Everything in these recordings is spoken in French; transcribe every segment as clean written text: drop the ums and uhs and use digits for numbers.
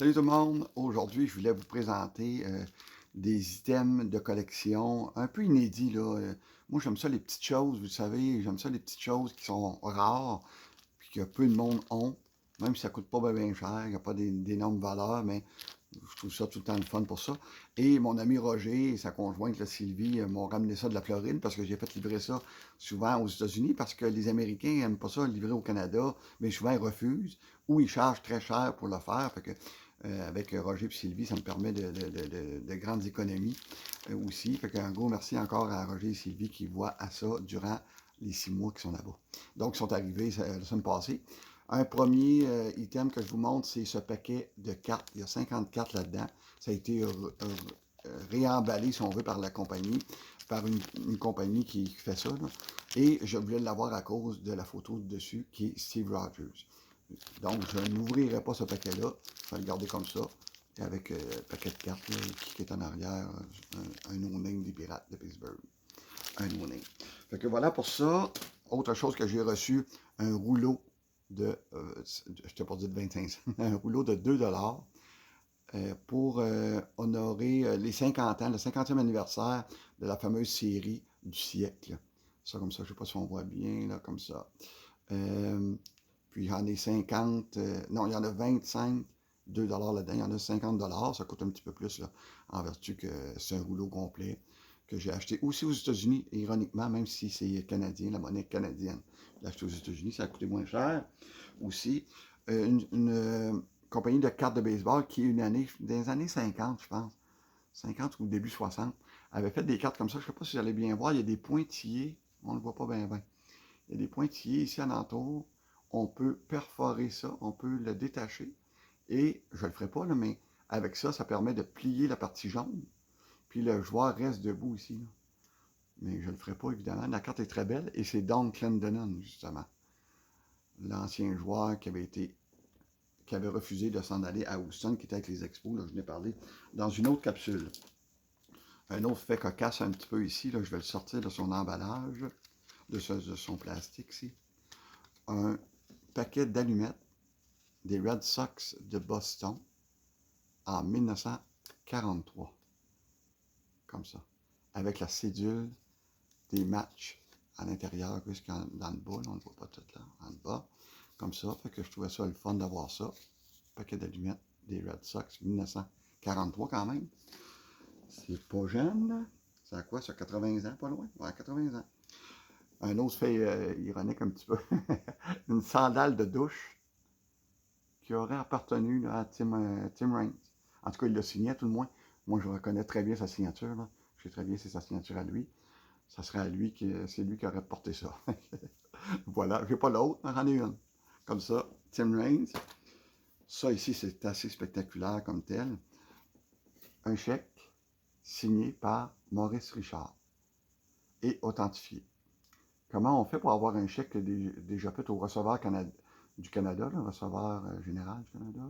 Salut tout le monde! Aujourd'hui, je voulais vous présenter des items de collection un peu inédits, là. Moi, j'aime ça les petites choses, vous savez, j'aime ça les petites choses qui sont rares, puis que peu de monde ont, même si ça coûte pas bien cher, il n'y a pas d'énormes valeurs, mais je trouve ça tout le temps le fun pour ça. Et mon ami Roger et sa conjointe, la Sylvie, m'ont ramené ça de la Floride parce que j'ai fait livrer ça souvent aux États-Unis parce que les Américains n'aiment pas ça livrer au Canada, mais souvent ils refusent ou ils chargent très cher pour le faire. Fait que, avec Roger et Sylvie, ça me permet de grandes économies aussi. Fait qu'un gros merci encore à Roger et Sylvie qui voient à ça durant les 6 mois qui sont là-bas. Donc, ils sont arrivés la semaine passée. Un premier item que je vous montre, c'est ce paquet de cartes. Il y a 50 cartes là-dedans. Ça a été réemballé, si on veut, par la compagnie, par une compagnie qui fait ça. Là. Et je voulais l'avoir à cause de la photo dessus, qui est Steve Rogers. Donc, je n'ouvrirai pas ce paquet-là. Je vais le garder comme ça. Et avec le paquet de cartes là, qui est en arrière, un no-name des Pirates de Pittsburgh. Un no-name. Fait que voilà pour ça. Autre chose que j'ai reçu, un rouleau je t'ai pas dit de 25 cents, un rouleau de 2$ pour honorer les 50 ans, le 50e anniversaire de la fameuse série du siècle. Ça, comme ça, je sais pas si on voit bien, là, comme ça. Euh, Puis il y en a 50, non, il y en a 25, 2$ là-dedans, il y en a 50$, ça coûte un petit peu plus, là, en vertu que c'est un rouleau complet que j'ai acheté aussi aux États-Unis, ironiquement, même si c'est canadien, la monnaie canadienne. Je l'ai acheté aux États-Unis, ça a coûté moins cher aussi. Une compagnie de cartes de baseball qui, une année, dans les années 50, je pense, 50 ou début 60, avait fait des cartes comme ça. Je ne sais pas si vous allez bien voir, il y a des pointillés, on ne le voit pas bien bien. Il y a des pointillés ici alentour. On peut perforer ça, on peut le détacher. Et je ne le ferai pas, là, mais avec ça, ça permet de plier la partie jaune. Puis le joueur reste debout ici. Là. Mais je ne le ferai pas, évidemment. La carte est très belle et c'est Don Clendenon, justement. L'ancien joueur qui avait refusé de s'en aller à Houston, qui était avec les Expos, là, je n'ai parlé, dans une autre capsule. Un autre fait cocasse un petit peu ici, là, je vais le sortir de son emballage, de son plastique ici. Un paquet d'allumettes des Red Sox de Boston en 1943. Comme ça. Avec la cédule des matchs à l'intérieur, jusqu'en dans le bas, là, on ne le voit pas tout là, en bas. Comme ça, fait que je trouvais ça le fun d'avoir ça. Paquet d'allumettes des Red Sox, 1943 quand même. C'est pas jeune. C'est à quoi, ça? 80 ans, pas loin? Ouais, 80 ans. Un autre fait ironique un petit peu. Une sandale de douche qui aurait appartenu là, à Tim Raines. En tout cas, il l'a signé, à tout le moins. Moi, je reconnais très bien sa signature. Là. Je sais très bien c'est sa signature à lui. Ça serait à lui c'est lui qui aurait porté ça. Voilà, j'ai pas l'autre, mais j'en ai une. Comme ça, Tim Raines. Ça ici, c'est assez spectaculaire comme tel. Un chèque signé par Maurice Richard et authentifié. Comment on fait pour avoir un chèque déjà fait au receveur du Canada, le receveur général du Canada?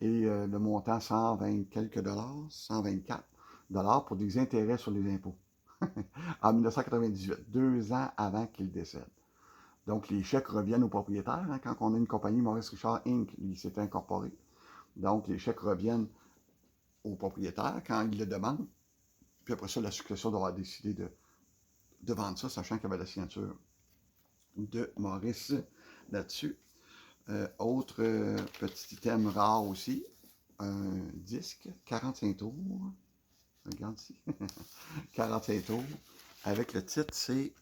Et le montant 120 quelques dollars, 124$ pour des intérêts sur les impôts. En 1998, 2 ans avant qu'il décède. Donc, les chèques reviennent aux propriétaires. Hein, quand on a une compagnie, Maurice Richard Inc., il s'est incorporé. Donc, les chèques reviennent aux propriétaires quand ils le demandent. Puis après ça, la succession doit décider de vendre ça, sachant qu'il y avait la signature de Maurice là-dessus. Autre petit item rare aussi, un disque 45 tours. Regarde ici. 45 tours. Avec le titre, c'est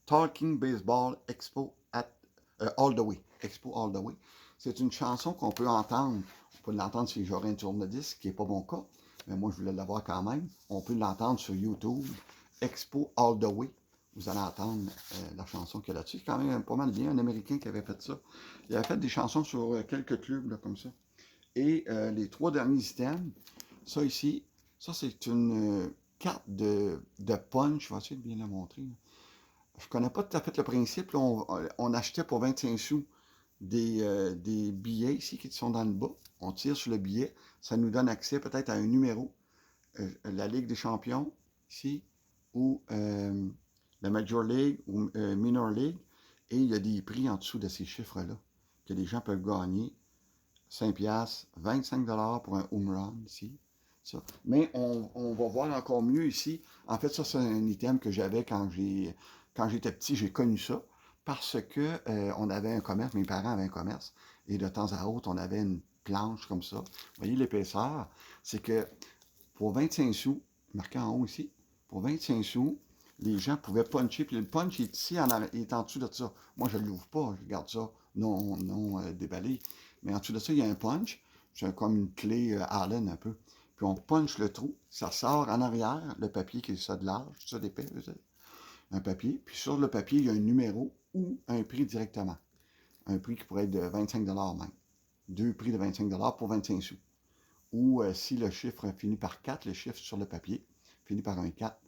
Talking Baseball Expo at All the Way. Expo All the Way. C'est une chanson qu'on peut entendre. On peut l'entendre si j'aurais un tourne-disque, ce qui n'est pas mon cas. Mais moi, je voulais l'avoir quand même. On peut l'entendre sur YouTube. Expo All the Way. Vous allez entendre la chanson qu'il y a là-dessus. C'est quand même pas mal bien. Un Américain qui avait fait ça. Il avait fait des chansons sur quelques clubs là, comme ça. Et les 3 derniers items, ça ici, ça c'est une carte de punch. Je vais essayer de bien la montrer. Je ne connais pas tout à fait le principe. Là, on achetait pour 25 sous des billets ici qui sont dans le bas. On tire sur le billet. Ça nous donne accès peut-être à un numéro. La Ligue des champions, ici, ou la Major League ou Minor League. Et il y a des prix en dessous de ces chiffres-là que les gens peuvent gagner 5 piastres, 25 pour un home run ici. Ça. Mais on va voir encore mieux ici. En fait, ça, c'est un item que j'avais quand j'étais petit. J'ai connu ça parce que on avait un commerce, mes parents avaient un commerce, et de temps à autre, on avait une planche comme ça. Vous voyez l'épaisseur? C'est que pour 25 sous, marqué en haut ici, pour 25 sous, les gens pouvaient puncher, puis le punch est ici, il est en dessous de ça. Moi, je ne l'ouvre pas, je garde ça non déballé. Mais en dessous de ça, il y a un punch, c'est comme une clé Allen un peu. Puis on punch le trou, ça sort en arrière, le papier qui est ça de large, ça d'épais, un papier. Puis sur le papier, il y a un numéro ou un prix directement. Un prix qui pourrait être de 25 même. Deux prix de 25 pour 25 sous. Ou si le chiffre finit par 4, le chiffre sur le papier finit par un 4,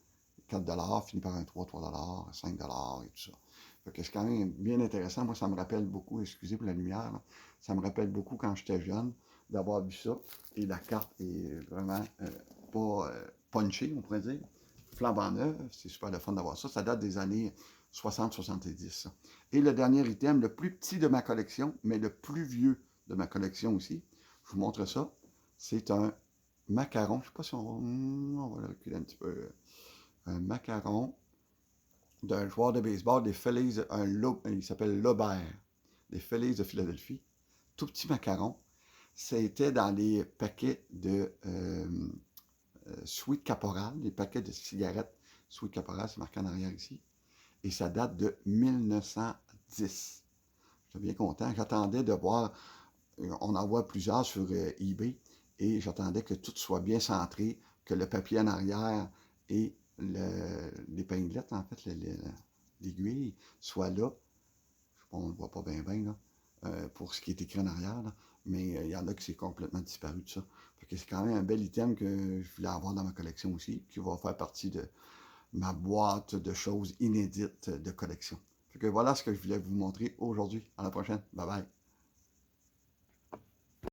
4 finit par un 3 5 et tout ça. Fait que c'est quand même bien intéressant. Moi, ça me rappelle beaucoup, excusez pour la lumière, là, ça me rappelle beaucoup quand j'étais jeune d'avoir vu ça. Et la carte est vraiment pas punchée, on pourrait dire. Flambant neuve, c'est super le fun d'avoir ça. Ça date des années 60-70. Et le dernier item, le plus petit de ma collection, mais le plus vieux de ma collection aussi, je vous montre ça. C'est un macaron. Je ne sais pas si on va le reculer un petit peu. Un macaron d'un joueur de baseball des Phillies, il s'appelle Lobert, des Phillies de Philadelphie. Tout petit macaron. C'était dans les paquets de Sweet Caporal, les paquets de cigarettes Sweet Caporal, c'est marqué en arrière ici. Et ça date de 1910. J'étais bien content. J'attendais de voir, on en voit plusieurs sur eBay, et j'attendais que tout soit bien centré, que le papier en arrière et l'épinglette, en fait, l'aiguille, soit là. On ne le voit pas bien, là, pour ce qui est écrit en arrière, là. Mais il y en a qui c'est complètement disparu de ça. Fait que c'est quand même un bel item que je voulais avoir dans ma collection aussi, qui va faire partie de ma boîte de choses inédites de collection. Fait que voilà ce que je voulais vous montrer aujourd'hui. À la prochaine. Bye bye.